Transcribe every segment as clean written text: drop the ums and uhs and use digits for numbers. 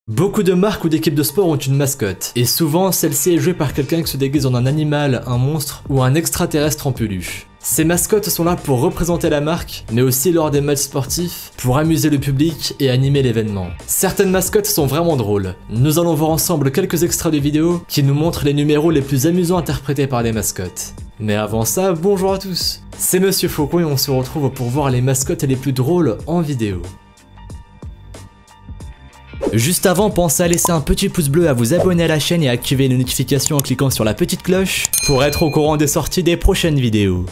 Beaucoup de marques ou d'équipes de sport ont une mascotte, et souvent celle-ci est jouée par quelqu'un qui se déguise en un animal, un monstre ou un extraterrestre en peluche. Ces mascottes sont là pour représenter la marque, mais aussi lors des matchs sportifs, pour amuser le public et animer l'événement. Certaines mascottes sont vraiment drôles. Nous allons voir ensemble quelques extraits de vidéos qui nous montrent les numéros les plus amusants interprétés par des mascottes. Mais avant ça, bonjour à tous. C'est Monsieur Faucon et on se retrouve pour voir les mascottes les plus drôles en vidéo. Juste avant, pensez à laisser un petit pouce bleu, à vous abonner à la chaîne et à activer les notifications en cliquant sur la petite cloche pour être au courant des sorties des prochaines vidéos.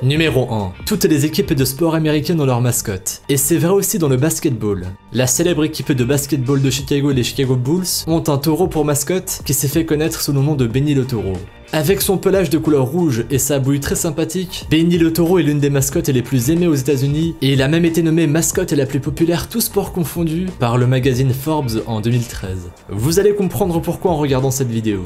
Numéro 1. Toutes les équipes de sport américaines ont leur mascotte. Et c'est vrai aussi dans le basketball. La célèbre équipe de basketball de Chicago, les Chicago Bulls, ont un taureau pour mascotte qui s'est fait connaître sous le nom de Benny le taureau. Avec son pelage de couleur rouge et sa bouille très sympathique, Benny le taureau est l'une des mascottes les plus aimées aux États-Unis et il a même été nommé mascotte la plus populaire tous sports confondus par le magazine Forbes en 2013. Vous allez comprendre pourquoi en regardant cette vidéo.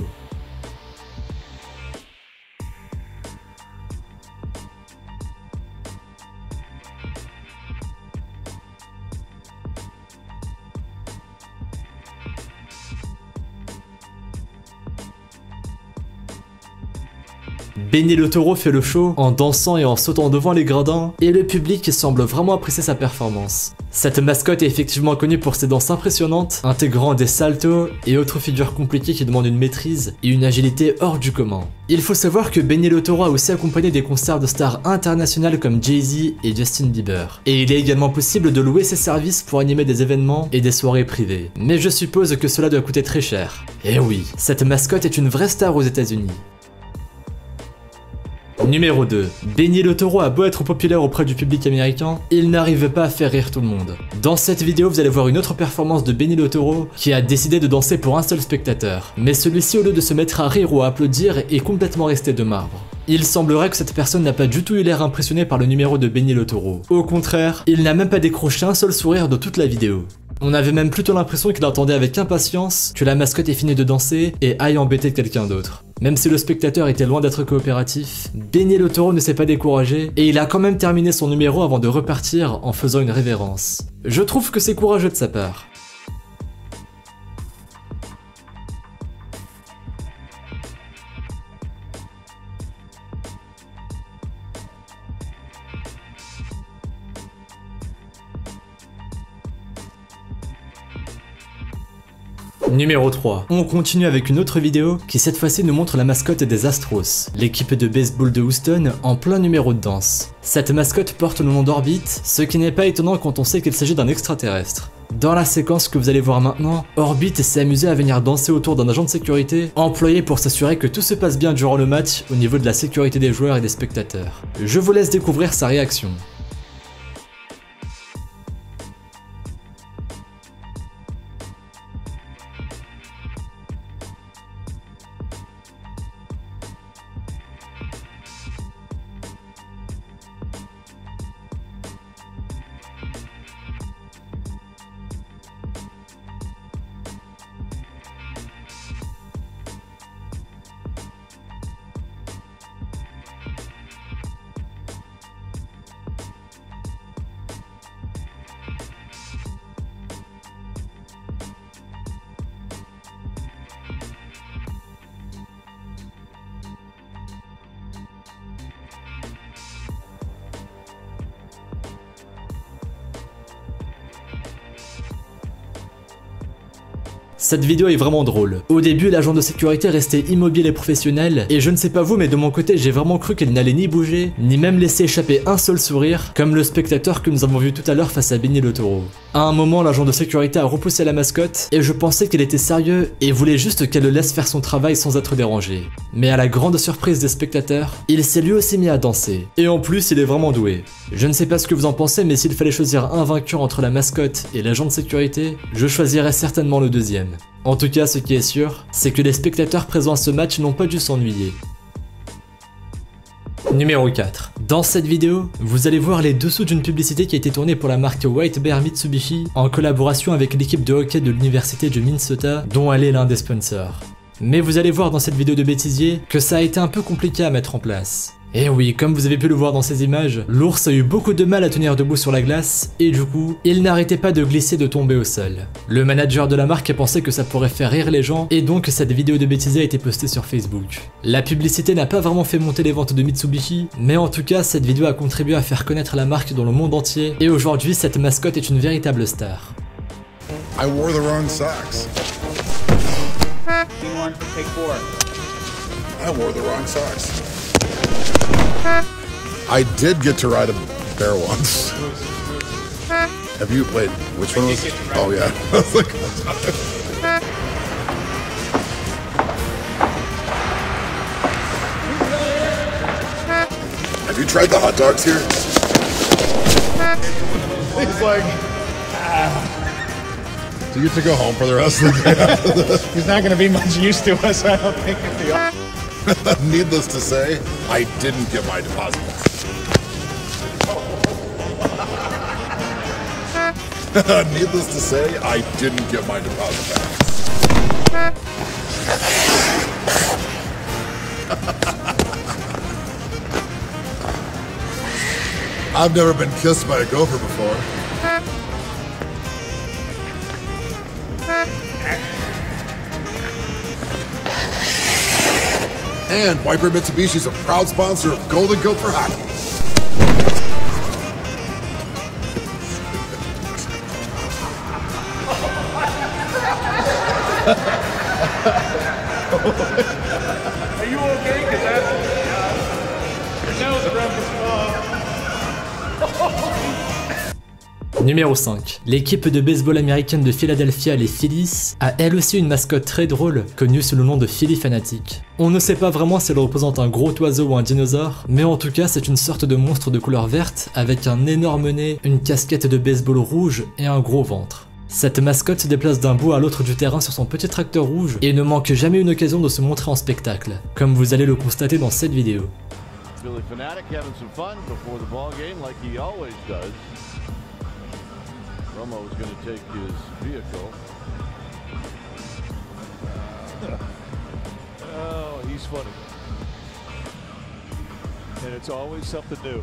Benny le taureau fait le show en dansant et en sautant devant les gradins, et le public semble vraiment apprécier sa performance. Cette mascotte est effectivement connue pour ses danses impressionnantes, intégrant des saltos et autres figures compliquées qui demandent une maîtrise et une agilité hors du commun. Il faut savoir que Benny le taureau a aussi accompagné des concerts de stars internationales comme Jay-Z et Justin Bieber. Et il est également possible de louer ses services pour animer des événements et des soirées privées. Mais je suppose que cela doit coûter très cher. Et oui, cette mascotte est une vraie star aux États-Unis. Numéro 2. Benny le taureau a beau être populaire auprès du public américain, il n'arrive pas à faire rire tout le monde. Dans cette vidéo, vous allez voir une autre performance de Benny le taureau qui a décidé de danser pour un seul spectateur. Mais celui-ci, au lieu de se mettre à rire ou à applaudir, est complètement resté de marbre. Il semblerait que cette personne n'a pas du tout eu l'air impressionné par le numéro de Benny le taureau. Au contraire, il n'a même pas décroché un seul sourire de toute la vidéo. On avait même plutôt l'impression qu'il attendait avec impatience que la mascotte ait fini de danser et aille embêter quelqu'un d'autre. Même si le spectateur était loin d'être coopératif, Benny le taureau ne s'est pas découragé et il a quand même terminé son numéro avant de repartir en faisant une révérence. Je trouve que c'est courageux de sa part. Numéro 3. On continue avec une autre vidéo qui cette fois-ci nous montre la mascotte des Astros, l'équipe de baseball de Houston en plein numéro de danse. Cette mascotte porte le nom d'Orbit, ce qui n'est pas étonnant quand on sait qu'il s'agit d'un extraterrestre. Dans la séquence que vous allez voir maintenant, Orbit s'est amusé à venir danser autour d'un agent de sécurité employé pour s'assurer que tout se passe bien durant le match au niveau de la sécurité des joueurs et des spectateurs. Je vous laisse découvrir sa réaction. Cette vidéo est vraiment drôle. Au début, l'agent de sécurité restait immobile et professionnel, et je ne sais pas vous, mais de mon côté, j'ai vraiment cru qu'il n'allait ni bouger, ni même laisser échapper un seul sourire, comme le spectateur que nous avons vu tout à l'heure face à Benny le taureau. À un moment, l'agent de sécurité a repoussé la mascotte, et je pensais qu'il était sérieux et voulait juste qu'elle le laisse faire son travail sans être dérangé. Mais à la grande surprise des spectateurs, il s'est lui aussi mis à danser. Et en plus, il est vraiment doué. Je ne sais pas ce que vous en pensez, mais s'il fallait choisir un vainqueur entre la mascotte et l'agent de sécurité, je choisirais certainement le deuxième. En tout cas, ce qui est sûr, c'est que les spectateurs présents à ce match n'ont pas dû s'ennuyer. Numéro 4. Dans cette vidéo, vous allez voir les dessous d'une publicité qui a été tournée pour la marque White Bear Mitsubishi en collaboration avec l'équipe de hockey de l'université du Minnesota, dont elle est l'un des sponsors. Mais vous allez voir dans cette vidéo de bêtisier que ça a été un peu compliqué à mettre en place. Et oui, comme vous avez pu le voir dans ces images, l'ours a eu beaucoup de mal à tenir debout sur la glace, et du coup, il n'arrêtait pas de glisser et de tomber au sol. Le manager de la marque a pensé que ça pourrait faire rire les gens, et donc cette vidéo de bêtisier a été postée sur Facebook. La publicité n'a pas vraiment fait monter les ventes de Mitsubishi, mais en tout cas, cette vidéo a contribué à faire connaître la marque dans le monde entier, et aujourd'hui, cette mascotte est une véritable star. I wore the wrong socks. I wore the wrong socks. I did get to ride a bear once. Have you, wait, which one was? Oh yeah. I was like, have you tried the hot dogs here? He's like, do you get to go home for the rest of the day after this? He's not going to be much use to us, I don't think. Needless to say, I didn't get my deposit back. Needless to say, I didn't get my deposit back. I've never been kissed by a gopher before. And Viper Mitsubishi is a proud sponsor of Golden Gopher Hockey. Are you okay? Because that's your nose around this Numéro 5. L'équipe de baseball américaine de Philadelphia, les Phillies, a elle aussi une mascotte très drôle, connue sous le nom de Philly Fanatic. On ne sait pas vraiment si elle représente un gros oiseau ou un dinosaure, mais en tout cas c'est une sorte de monstre de couleur verte, avec un énorme nez, une casquette de baseball rouge et un gros ventre. Cette mascotte se déplace d'un bout à l'autre du terrain sur son petit tracteur rouge et ne manque jamais une occasion de se montrer en spectacle, comme vous allez le constater dans cette vidéo. Philly Fanatic having some fun before the ball game like he always does. Romo is going to take his vehicle. Oh, he's funny. And it's always something new.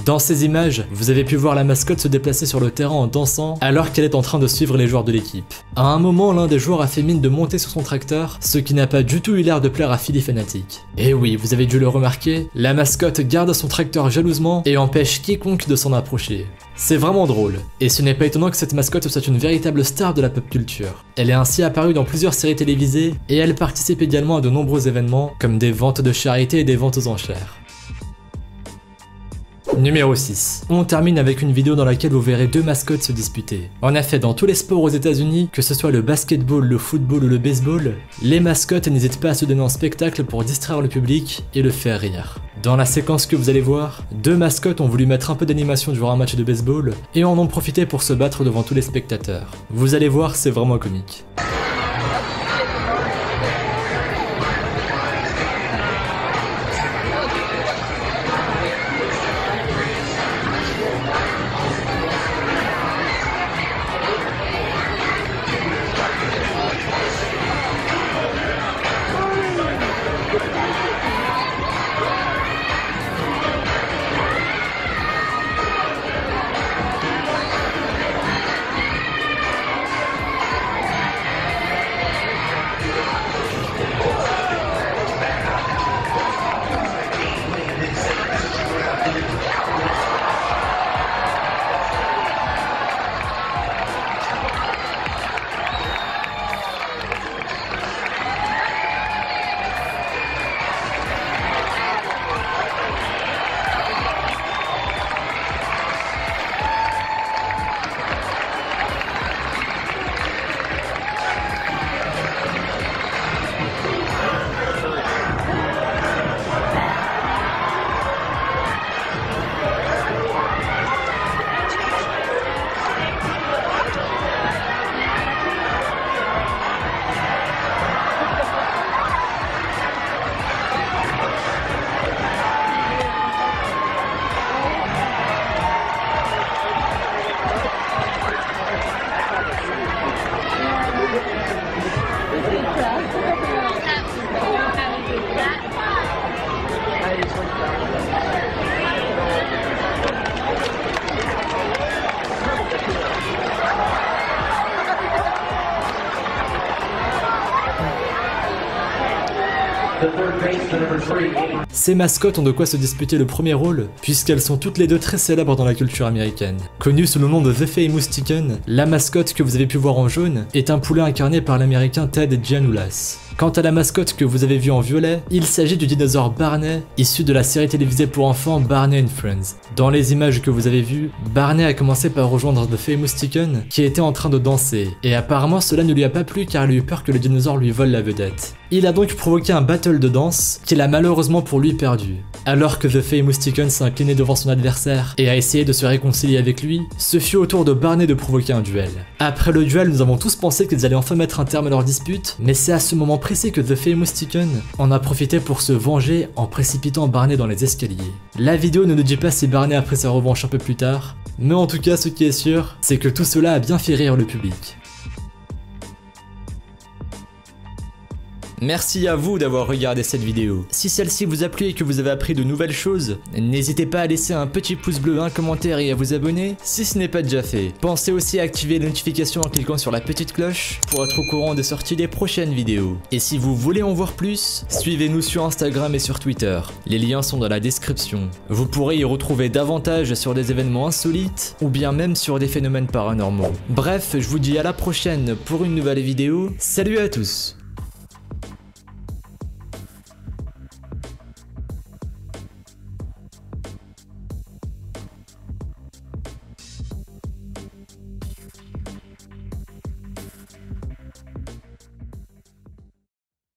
Dans ces images, vous avez pu voir la mascotte se déplacer sur le terrain en dansant alors qu'elle est en train de suivre les joueurs de l'équipe. À un moment, l'un des joueurs a fait mine de monter sur son tracteur, ce qui n'a pas du tout eu l'air de plaire à Philly Fanatic. Et oui, vous avez dû le remarquer, la mascotte garde son tracteur jalousement et empêche quiconque de s'en approcher. C'est vraiment drôle, et ce n'est pas étonnant que cette mascotte soit une véritable star de la pop culture. Elle est ainsi apparue dans plusieurs séries télévisées, et elle participe également à de nombreux événements, comme des ventes de charité et des ventes aux enchères. Numéro 6. On termine avec une vidéo dans laquelle vous verrez deux mascottes se disputer. En effet, dans tous les sports aux États-Unis, que ce soit le basketball, le football ou le baseball, les mascottes n'hésitent pas à se donner en spectacle pour distraire le public et le faire rire. Dans la séquence que vous allez voir, deux mascottes ont voulu mettre un peu d'animation durant un match de baseball et en ont profité pour se battre devant tous les spectateurs. Vous allez voir, c'est vraiment comique. Ces mascottes ont de quoi se disputer le premier rôle, puisqu'elles sont toutes les deux très célèbres dans la culture américaine. Connue sous le nom de The Famous Chicken, la mascotte que vous avez pu voir en jaune est un poulet incarné par l'américain Ted Giannoulas. Quant à la mascotte que vous avez vue en violet, il s'agit du dinosaure Barney, issu de la série télévisée pour enfants Barney and Friends. Dans les images que vous avez vues, Barney a commencé par rejoindre The Famous Chicken, qui était en train de danser, et apparemment cela ne lui a pas plu car il a eu peur que le dinosaure lui vole la vedette. Il a donc provoqué un battle de danse, qu'il a malheureusement pour lui perdu. Alors que The Famous Chicken s'est incliné devant son adversaire et a essayé de se réconcilier avec lui, ce fut au tour de Barney de provoquer un duel. Après le duel, nous avons tous pensé qu'ils allaient enfin mettre un terme à leur dispute, mais c'est à ce moment précis que The Famous Chicken en a profité pour se venger en précipitant Barney dans les escaliers. La vidéo ne nous dit pas si Barney a pris sa revanche un peu plus tard, mais en tout cas ce qui est sûr, c'est que tout cela a bien fait rire le public. Merci à vous d'avoir regardé cette vidéo. Si celle-ci vous a plu et que vous avez appris de nouvelles choses, n'hésitez pas à laisser un petit pouce bleu, un commentaire et à vous abonner si ce n'est pas déjà fait. Pensez aussi à activer les notifications en cliquant sur la petite cloche pour être au courant des sorties des prochaines vidéos. Et si vous voulez en voir plus, suivez-nous sur Instagram et sur Twitter. Les liens sont dans la description. Vous pourrez y retrouver davantage sur des événements insolites ou bien même sur des phénomènes paranormaux. Bref, je vous dis à la prochaine pour une nouvelle vidéo. Salut à tous!